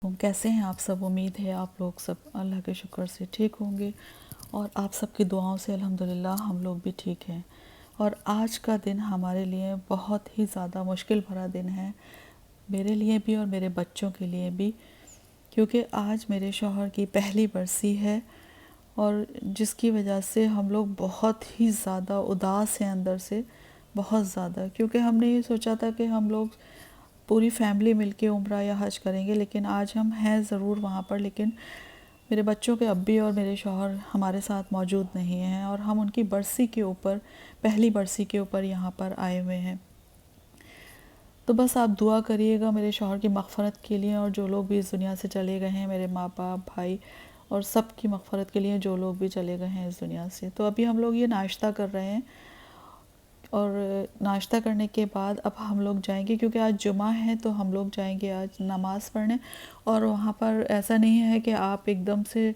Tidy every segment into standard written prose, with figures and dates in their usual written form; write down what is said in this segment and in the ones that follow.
कैसे हैं आप सब। उम्मीद है आप लोग सब अल्लाह के शुक्र से ठीक होंगे और आप सबकी दुआओं से अल्हम्दुलिल्लाह हम लोग भी ठीक हैं। और आज का दिन हमारे लिए बहुत ही ज़्यादा मुश्किल भरा दिन है, मेरे लिए भी और मेरे बच्चों के लिए भी, क्योंकि आज मेरे शौहर की पहली बरसी है और जिसकी वजह से हम लोग बहुत ही ज़्यादा उदास हैं अंदर से, बहुत ज़्यादा। क्योंकि हमने ये सोचा था कि हम लोग पूरी फैमिली मिलके उम्रा या हज करेंगे, लेकिन आज हम हैं ज़रूर वहाँ पर, लेकिन मेरे बच्चों के अब्बी और मेरे शौहर हमारे साथ मौजूद नहीं हैं और हम उनकी बरसी के ऊपर, पहली बरसी के ऊपर यहाँ पर आए हुए हैं। तो बस आप दुआ करिएगा मेरे शौहर की मग़फ़रत के लिए, और जो लोग भी इस दुनिया से चले गए हैं, मेरे माँ बाप भाई और सब की मग़फ़रत के लिए, जो लोग भी चले गए हैं इस दुनिया से। तो अभी हम लोग ये नाश्ता कर रहे हैं और नाश्ता करने के बाद अब हम लोग जाएंगे, क्योंकि आज जुमा है तो हम लोग जाएंगे आज नमाज़ पढ़ने। और वहाँ पर ऐसा नहीं है कि आप एकदम से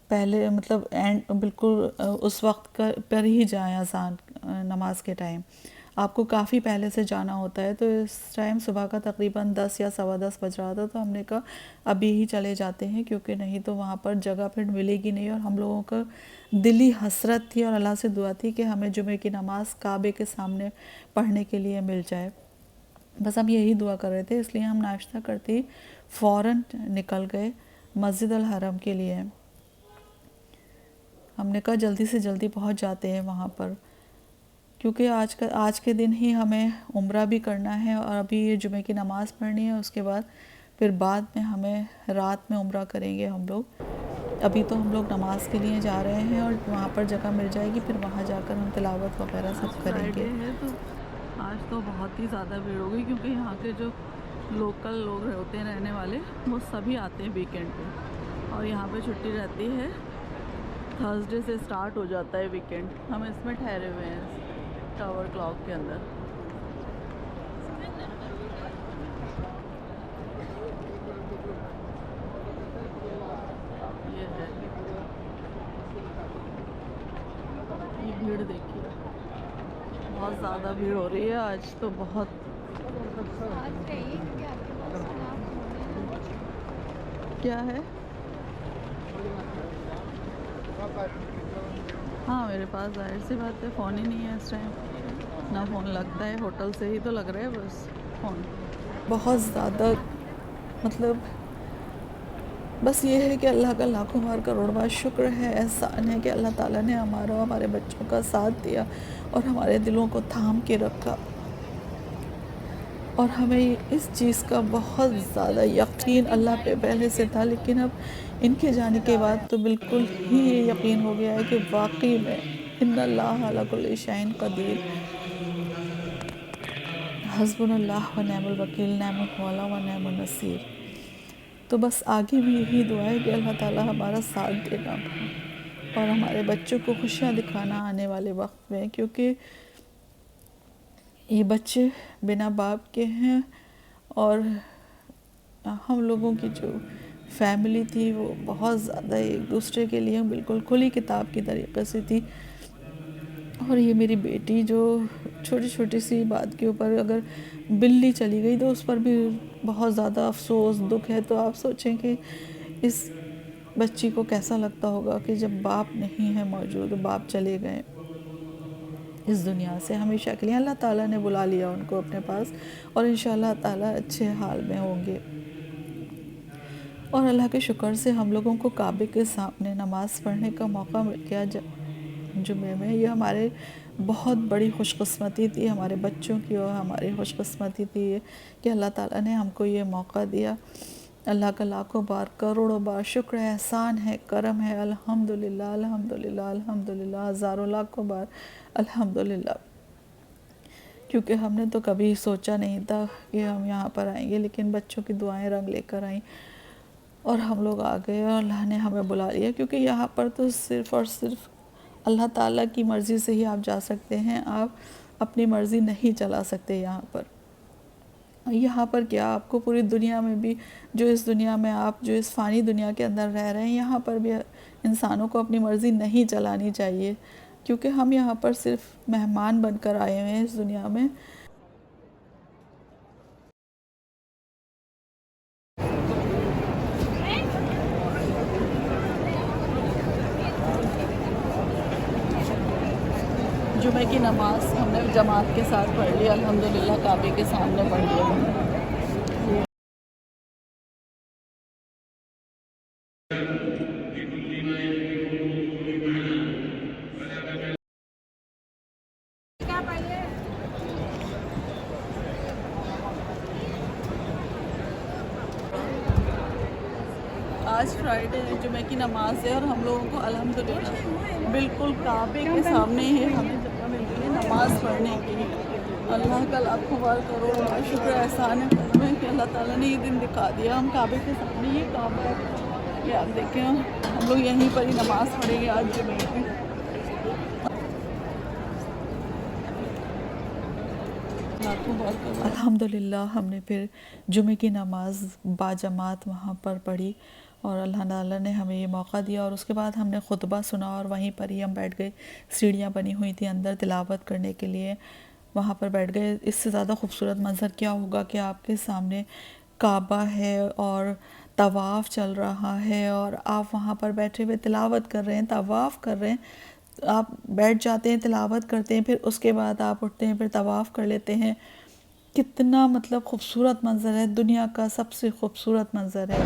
पहले मतलब एंड बिल्कुल उस वक्त पर ही जाएं अज़ान नमाज के टाइम, आपको काफ़ी पहले से जाना होता है। तो इस टाइम सुबह का तकरीबन 10 या सवा 10 बज रहा था, तो हमने कहा अभी ही चले जाते हैं, क्योंकि नहीं तो वहाँ पर जगह फिर मिलेगी नहीं। और हम लोगों का दिली हसरत थी और अल्लाह से दुआ थी कि हमें जुमे की नमाज़ काबे के सामने पढ़ने के लिए मिल जाए। बस हम यही दुआ कर रहे थे, इसलिए हम नाश्ता करते ही फ़ौरन निकल गए मस्जिद अल हरम के लिए। हमने कहा जल्दी से जल्दी पहुंच जाते हैं वहाँ पर, क्योंकि आज के दिन ही हमें उम्रा भी करना है और अभी ये जुमे की नमाज़ पढ़नी है, उसके बाद फिर बाद में हमें रात में उम्रा करेंगे हम लोग। अभी तो हम लोग नमाज के लिए जा रहे हैं और वहाँ पर जगह मिल जाएगी, फिर वहाँ जाकर हम तिलावत वगैरह सब करेंगे। है तो आज तो बहुत ही ज़्यादा भीड़ होगी, क्योंकि यहाँ के जो लोकल लोग होते हैं रहने वाले, वो सभी आते हैं वीकेंड पे, और यहाँ पे छुट्टी रहती है, थर्सडे से स्टार्ट हो जाता है वीकेंड। हम इसमें ठहरे हुए हैं टावर क्लॉक के अंदर। ये है, ये भीड़ देखिए, बहुत ज़्यादा भीड़ हो रही है आज तो, बहुत। क्या है? हाँ, मेरे पास जाहिर सी बात है फ़ोन ही नहीं है इस टाइम, ना फ़ोन लगता है, होटल से ही तो लग रहा है बस फ़ोन। बहुत ज़्यादा मतलब बस ये है कि अल्लाह का लाखों बार करोड़ बार शुक्र है, एहसान है कि अल्लाह ताला ने हमारा, हमारे बच्चों का साथ दिया और हमारे दिलों को थाम के रखा। और हमें इस चीज़ का बहुत ज़्यादा यकीन अल्लाह पे पहले से था, लेकिन अब इनके जाने के बाद तो बिल्कुल ही ये यकीन हो गया है कि वाकई में इन्नल्लाह अला कुल्लि शैइन क़दीर, हस्बुनल्लाह व नेमल वकील, नेमुल मौला व नेमुन नसीर। तो बस आगे भी यही दुआ है कि अल्लाह ताला हमारा साथ देना और हमारे बच्चों को खुशियाँ दिखाना आने वाले वक्त में, क्योंकि ये बच्चे बिना बाप के हैं और हम लोगों की जो फैमिली थी वो बहुत ज़्यादा एक दूसरे के लिए बिल्कुल खुली किताब की तरीक़े से थी। और ये मेरी बेटी जो छोटी छोटी सी बात के ऊपर अगर बिल्ली चली गई तो उस पर भी बहुत ज़्यादा अफसोस दुख है। तो आप सोचें कि इस बच्ची को कैसा लगता होगा कि जब बाप नहीं है मौजूद, बाप चले गए इस दुनिया से हमेशा के लिए। अल्लाह ताला ने बुला लिया उनको अपने पास और इंशाअल्लाह ताला अच्छे हाल में होंगे। और अल्लाह के शुक्र से हम लोगों को काबे के सामने नमाज़ पढ़ने का मौका मिल गया जुमे में। ये हमारे बहुत बड़ी खुशकिस्मती थी, हमारे बच्चों की और हमारी खुशकिस्मती थी ये कि अल्लाह ताला ने हमको ये मौका दिया। अल्लाह का लाखों बार करोड़ों बार शुक्र है, एहसान है, करम है। अल्हम्दुलिल्लाह अल्हम्दुलिल्लाह अल्हम्दुलिल्लाह, हज़ारों लाखों बार अल्हम्दुलिल्लाह। क्योंकि हमने तो कभी सोचा नहीं था कि हम यहाँ पर आएंगे, लेकिन बच्चों की दुआएं रंग लेकर आईं और हम लोग आ गए और अल्लाह ने हमें बुला लिया। क्योंकि यहाँ पर तो सिर्फ़ और सिर्फ अल्लाह ताला की मर्ज़ी से ही आप जा सकते हैं, आप अपनी मर्ज़ी नहीं चला सकते यहाँ पर। यहाँ पर क्या, आपको पूरी दुनिया में भी, जो इस दुनिया में आप जो इस फ़ानी दुनिया के अंदर रह रहे हैं, यहाँ पर भी इंसानों को अपनी मर्ज़ी नहीं चलानी चाहिए, क्योंकि हम यहाँ पर सिर्फ मेहमान बनकर आए हुए हैं इस दुनिया में। जुमे की नमाज़ हमने जमात के साथ पढ़ ली अल्हम्दुलिल्लाह, काबे के सामने पढ़ लिया। आज फ्राइडे है, जुमे की नमाज़ है और हम लोगों को अल्हम्दुलिल्लाह बिल्कुल काबे के सामने ही हमें जगह मिल गई है नमाज़ पढ़ने की। अल्लाह का लाखों बार करो शुक्र एहसान है हमें कि अल्लाह ताला ने ये दिन दिखा दिया। हम काबे के सामने, ये काबा है, ये आप देखें, हम लोग यहीं पर ही नमाज़ पढ़ेंगे आज जुमे की। अल्हम्दुलिल्लाह हमने फिर जुमे की नमाज़ बाजमात वहाँ पर पढ़ी और अल्लाह ताला ने हमें ये मौका दिया और उसके बाद हमने खुतबा सुना और वहीं पर ही हम बैठ गए। सीढ़ियाँ बनी हुई थी अंदर तिलावत करने के लिए, वहाँ पर बैठ गए। इससे ज़्यादा खूबसूरत मंज़र क्या होगा कि आपके सामने काबा है और तवाफ़ चल रहा है और आप वहाँ पर बैठे हुए तिलावत कर रहे हैं, तवाफ़ कर रहे हैं। आप बैठ जाते हैं, तिलावत करते हैं, फिर उसके बाद आप उठते हैं, फिर तवाफ़ कर लेते हैं। कितना मतलब खूबसूरत मंज़र है, दुनिया का सबसे खूबसूरत मंज़र है।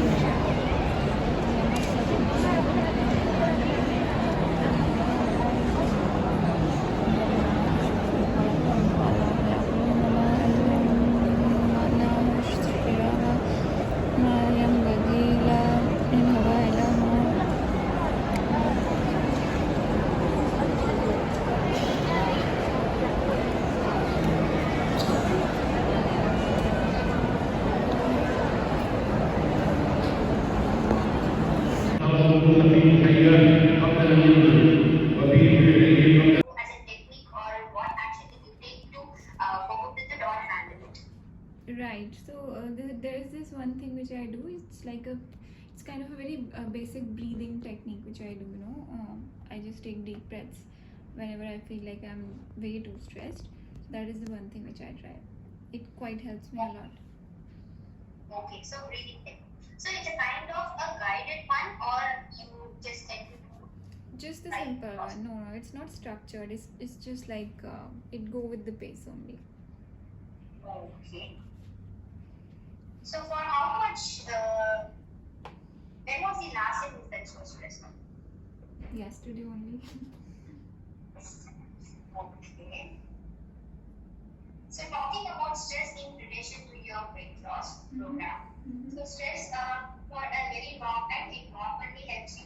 as a technique, or what action did you take to cope with it or handle it? Right. So there is this one thing which I do. It's kind of a very basic breathing technique which I do. I just take deep breaths whenever I feel like I'm way too stressed. So that is the one thing which I try. It quite helps me a lot. Okay, so breathing technique. So it's a kind of a guided one, or you just tend to do Just the like simple one. No, it's not structured. It's just like it go with the pace only. okay. So for how much? When was the last time you felt so stressed? Yesterday only. Okay. So talking about stress in relation to your weight loss program. So stress for a very long time it normally helps you.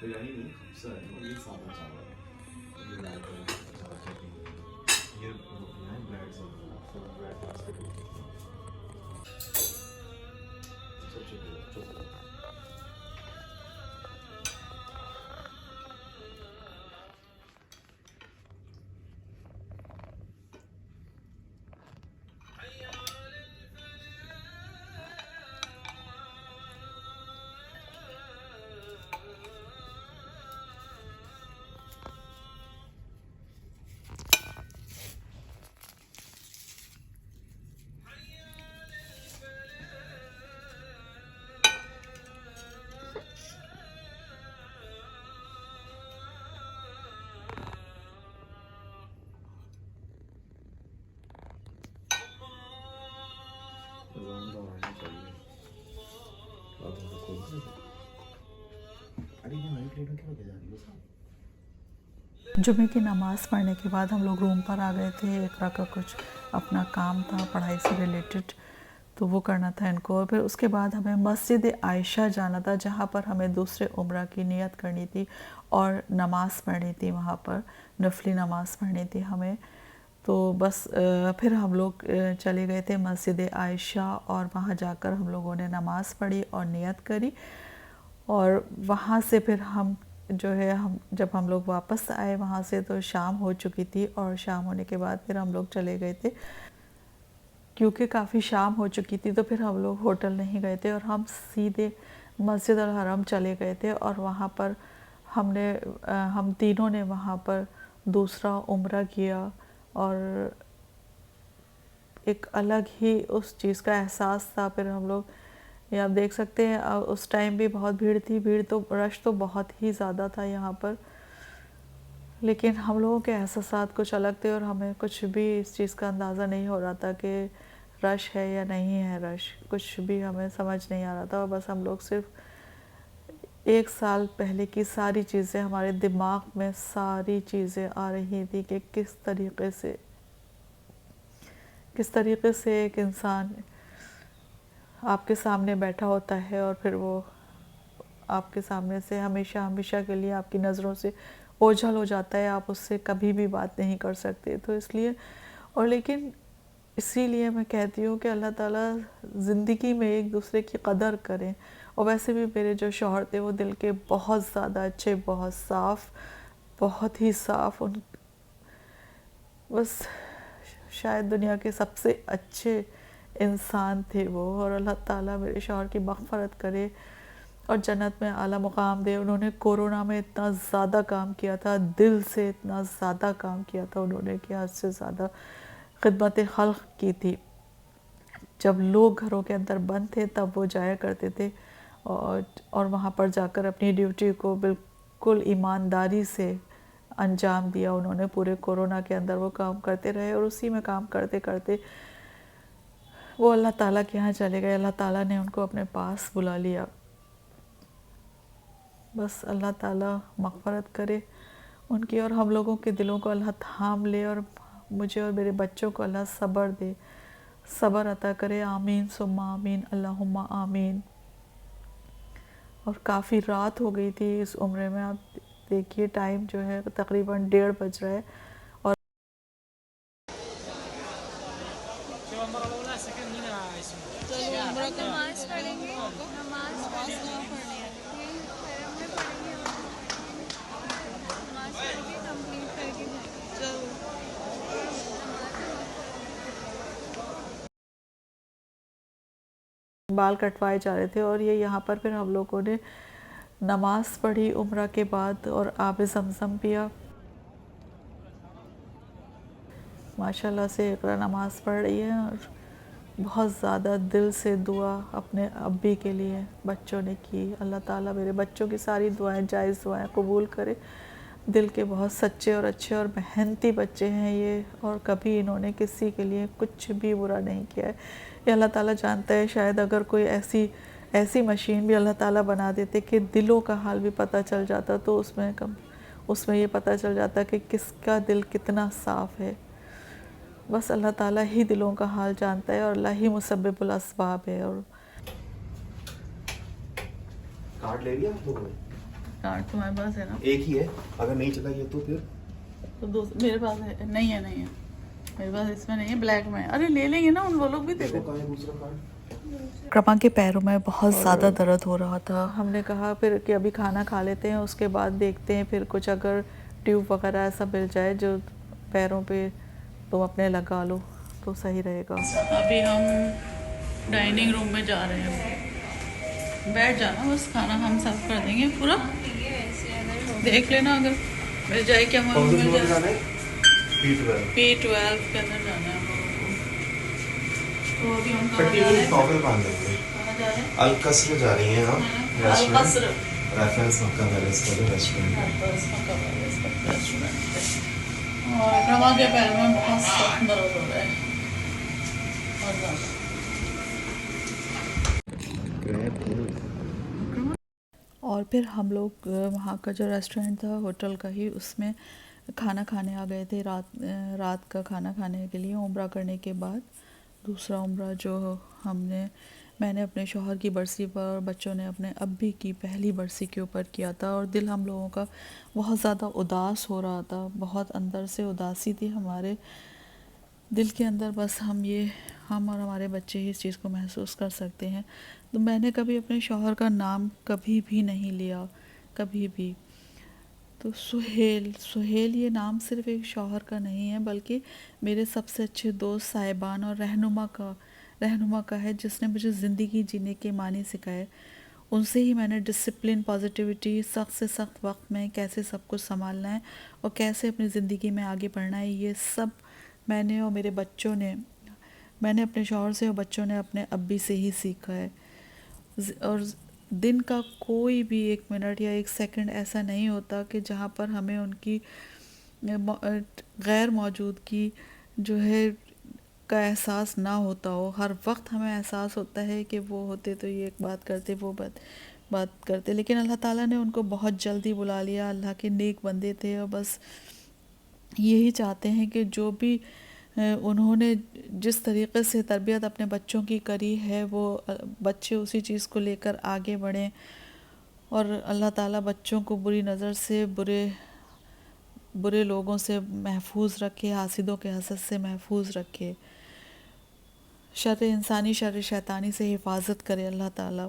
तो यानी नहीं sir ये सादा चावल ये लाल colour का चावल चटनी ये रोटियां ब्रेड सब ब्रेड बास्केट सब चोको जुमे की नमाज़ पढ़ने के बाद हम लोग रूम पर आ गए थे। इकरा का कुछ अपना काम था पढ़ाई से रिलेटेड, तो वो करना था इनको। और फिर उसके बाद हमें मस्जिद आयशा जाना था, जहाँ पर हमें दूसरे उम्रा की नियत करनी थी और नमाज़ पढ़नी थी। वहाँ पर नफली नमाज़ पढ़नी थी हमें। तो बस फिर हम लोग चले गए थे मस्जिद आयशा और वहाँ जाकर हम लोगों ने नमाज़ पढ़ी और नियत करी। और वहाँ से फिर हम जो है जब हम लोग वापस आए वहाँ से तो शाम हो चुकी थी और शाम होने के बाद फिर हम लोग चले गए थे। क्योंकि काफ़ी शाम हो चुकी थी तो फिर हम लोग होटल नहीं गए थे और हम सीधे मस्जिद अल हरम चले गए थे और वहाँ पर हम तीनों ने वहाँ पर दूसरा उम्रा किया और एक अलग ही उस चीज़ का एहसास था। फिर हम लोग, ये आप देख सकते हैं, उस टाइम भी बहुत भीड़ थी, भीड़ तो रश तो बहुत ही ज़्यादा था यहाँ पर, लेकिन हम लोगों के एहसासात कुछ अलग थे और हमें कुछ भी इस चीज़ का अंदाज़ा नहीं हो रहा था कि रश है या नहीं है रश, कुछ भी हमें समझ नहीं आ रहा था। और बस हम लोग सिर्फ 1 साल पहले की सारी चीज़ें हमारे दिमाग में सारी चीज़ें आ रही थी कि किस तरीक़े से एक इंसान आपके सामने बैठा होता है और फिर वो आपके सामने से हमेशा हमेशा के लिए आपकी नज़रों से ओझल हो जाता है, आप उससे कभी भी बात नहीं कर सकते। तो इसलिए, और लेकिन इसीलिए मैं कहती हूँ कि अल्लाह ताला ज़िंदगी में एक दूसरे की कदर करें। और वैसे भी मेरे जो शौहर थे वो दिल के बहुत ज़्यादा अच्छे, बहुत साफ़, बहुत ही साफ़, उन बस शायद दुनिया के सबसे अच्छे इंसान थे वो। और अल्लाह ताला मेरे शौहर की मग़फ़रत करे और जन्नत में आला मुकाम दे। उन्होंने कोरोना में इतना ज़्यादा काम किया था, दिल से इतना ज़्यादा काम किया था उन्होंने कि हद से ज़्यादा खिदमत खल्क़ की थी। जब लोग घरों के अंदर बंद थे तब वो जाया करते थे और वहाँ पर जाकर अपनी ड्यूटी को बिल्कुल ईमानदारी से अंजाम दिया उन्होंने। पूरे कोरोना के अंदर वो काम करते रहे और उसी में काम करते करते वो अल्लाह ताला के यहाँ चले गए। अल्लाह ताला ने उनको अपने पास बुला लिया। बस अल्लाह ताला मग़फ़रत करे उनकी और हम लोगों के दिलों को अल्लाह थाम ले और मुझे और मेरे बच्चों को अल्लाह सब्र दे, सब्र अता करे। आमीन सुम्मा आमीन, अल्लाहुम्मा आमीन। और काफ़ी रात हो गई थी इस उम्र में, आप देखिए टाइम जो है तकरीबन 1:30 बज रहा है। और नमाज पढ़ेंगे, नमाज पढ़ेंगे, हरम में पढ़ेंगे, नमाज पढ़ेंगे, कंप्लीट करके जाएंगे। बाल कटवाए जा रहे थे और ये यहाँ पर फिर हम लोगों ने नमाज़ पढ़ी उम्रा के बाद और आब ज़मज़म पिया। माशाल्लाह से इक़रा नमाज़ पढ़ रही है और बहुत ज़्यादा दिल से दुआ अपने अब्बी के लिए बच्चों ने की। अल्लाह ताला मेरे बच्चों की सारी दुआएं, जायज़ दुआएं कबूल करे। दिल के बहुत सच्चे और अच्छे और मेहनती बच्चे हैं ये, और कभी इन्होंने किसी के लिए कुछ भी बुरा नहीं किया है। ये अल्लाह ताला जानता है, शायद अगर कोई ऐसी मशीन भी अल्लाह ताला बना देते कि दिलों का हाल भी पता चल जाता, तो उसमें ये पता चल जाता कि किसका दिल कितना साफ़ है। बस अल्लाह ताला ही दिलों का हाल जानता है और अल्लाह ही मुसब्बिबुल अस्बाब है। और कार्ड ले लिया आप लोगों ने? कार्ड तुम्हारे पास है ना? एक ही है, अगर नहीं चला ये तो फिर तो मेरे पास है, नहीं है मेरे पास इसमें नहीं है, ब्लैक में। अरे ले लेंगे ना, उन वो लोग भी दे देखो देंगे। कहाँ है दूसरा कार्ड। क्रमा के पैरों में बहुत ज़्यादा दर्द हो रहा था। हमने कहा फिर कि अभी खाना खा लेते हैं, उसके बाद देखते हैं फिर कुछ अगर ट्यूब वगैरह ऐसा मिल जाए जो पैरों पे तुम अपने लगा लो तो सही रहेगा। अभी हम डाइनिंग रूम में जा रहे हैं, बैठ जाना, बस खाना हम सर्व कर देंगे पूरा। देख लेना अगर मिल जाए, क्या कौन मालूम से मिल फ्लोर पे जाए। जाना है? P12 के अंदर जाना है हम लोगों को। तो अभी हम कहाँ पट्टी जा रहे में हैं? टॉवल बांध देंगे। कहाँ जा रहे हैं? अल-कसर जा रही हैं हम, अल-कसर। रेफरेंस मक्का पैलेस का जो रेस्टोरेंट है। बस मक्का पैलेस का रेस्टोरेंट है। और क्रमा के पैर में बहुत सख्त दर्द हो रहा है, बहुत ज़्यादा। और फिर हम लोग वहाँ का जो रेस्टोरेंट था होटल का ही, उसमें खाना खाने आ गए थे रात का खाना खाने के लिए। उम्रा करने के बाद दूसरा उम्रा जो मैंने अपने शौहर की बरसी पर और बच्चों ने अपने अब्बी की पहली बरसी के ऊपर किया था। और दिल हम लोगों का बहुत ज़्यादा उदास हो रहा था, बहुत अंदर से उदासी थी हमारे दिल के अंदर। बस हम और हमारे बच्चे ही इस चीज़ को महसूस कर सकते हैं। तो मैंने कभी अपने शौहर का नाम कभी भी नहीं लिया, कभी भी। तो सुहेल ये नाम सिर्फ़ एक शौहर का नहीं है, बल्कि मेरे सबसे अच्छे दोस्त, साहिबान और रहनुमा का है, जिसने मुझे ज़िंदगी जीने के मानी सिखाए। उनसे ही मैंने डिसिप्लिन, पॉजिटिविटी, सख्त से सख्त वक्त में कैसे सब कुछ संभालना है और कैसे अपनी ज़िंदगी में आगे बढ़ना है, ये सब मैंने और मेरे बच्चों ने, मैंने अपने शौहर से और बच्चों ने अपने अब्बी से ही सीखा है। और दिन का कोई भी 1 मिनट या 1 सेकंड ऐसा नहीं होता कि जहाँ पर हमें उनकी गैर मौजूदगी जो है का एहसास ना होता हो। हर वक्त हमें एहसास होता है कि वो होते तो ये एक बात करते, वो बात करते, लेकिन अल्लाह ताला ने उनको बहुत जल्दी बुला लिया। अल्लाह के नेक बंदे थे और बस यही चाहते हैं कि जो भी उन्होंने जिस तरीक़े से तरबियत अपने बच्चों की करी है, वो बच्चे उसी चीज़ को लेकर आगे बढ़ें और अल्लाह ताला बच्चों को बुरी नज़र से, बुरे लोगों से महफूज रखे, हासिदों के हसद से महफूज रखे, शर इंसानी शर शैतानी से हिफाजत करे अल्लाह ताला,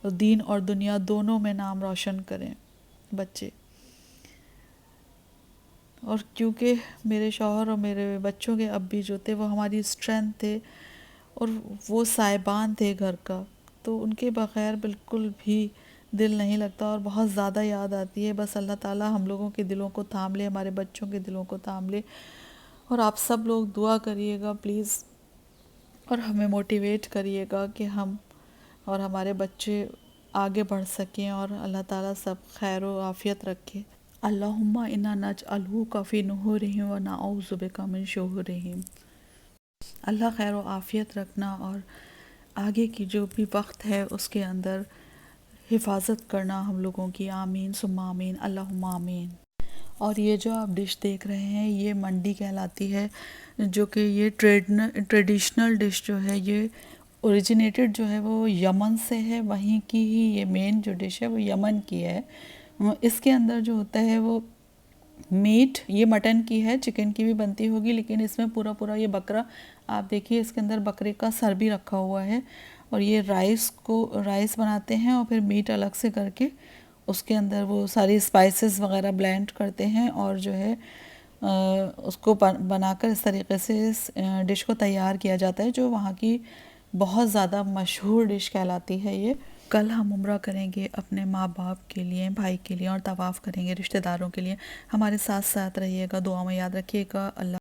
और दीन और दुनिया दोनों में नाम रोशन करें बच्चे। और क्योंकि मेरे शौहर और मेरे बच्चों के अब्बी जो थे वो हमारी स्ट्रेंथ थे और वो साहिबान थे घर का, तो उनके बग़ैर बिल्कुल भी दिल नहीं लगता और बहुत ज़्यादा याद आती है। बस अल्लाह ताला हम लोगों के दिलों को थाम ले, हमारे बच्चों के दिलों को थाम ले। और आप सब लोग दुआ करिएगा प्लीज़ और हमें मोटिवेट करिएगा कि हम और हमारे बच्चे आगे बढ़ सकें और अल्लाह ताला सब खैर व आफ़ियत रखे। अल्लाहुम्मा इन्ना नजअलुका फ़ी नुहूरिहिम व नऊज़ु बिका मिन शुरूरिहिम। अल्लाह खैर व आफ़ियत रखना और आगे की जो भी वक्त है उसके अंदर हिफाजत करना हम लोगों की। आमीन सुम्मा आमीन, अल्लाहुम्मा आमीन। और ये जो आप डिश देख रहे हैं ये मंडी कहलाती है, जो कि ये ट्रेडिशनल डिश जो है ये ओरिजिनेटेड जो है वो यमन से है। वहीं की ही ये मेन जो डिश है वो यमन की है। इसके अंदर जो होता है वो मीट, ये मटन की है, चिकन की भी बनती होगी, लेकिन इसमें पूरा ये बकरा, आप देखिए इसके अंदर बकरे का सर भी रखा हुआ है। और ये राइस बनाते हैं और फिर मीट अलग से करके उसके अंदर वो सारी स्पाइसेस वगैरह ब्लेंड करते हैं और जो है उसको बनाकर इस तरीके से इस डिश को तैयार किया जाता है, जो वहाँ की बहुत ज़्यादा मशहूर डिश कहलाती है ये। कल हम उम्रा करेंगे अपने माँ बाप के लिए, भाई के लिए, और तवाफ़ करेंगे रिश्तेदारों के लिए। हमारे साथ साथ रहिएगा, दुआ में याद रखिएगा। अल्लाह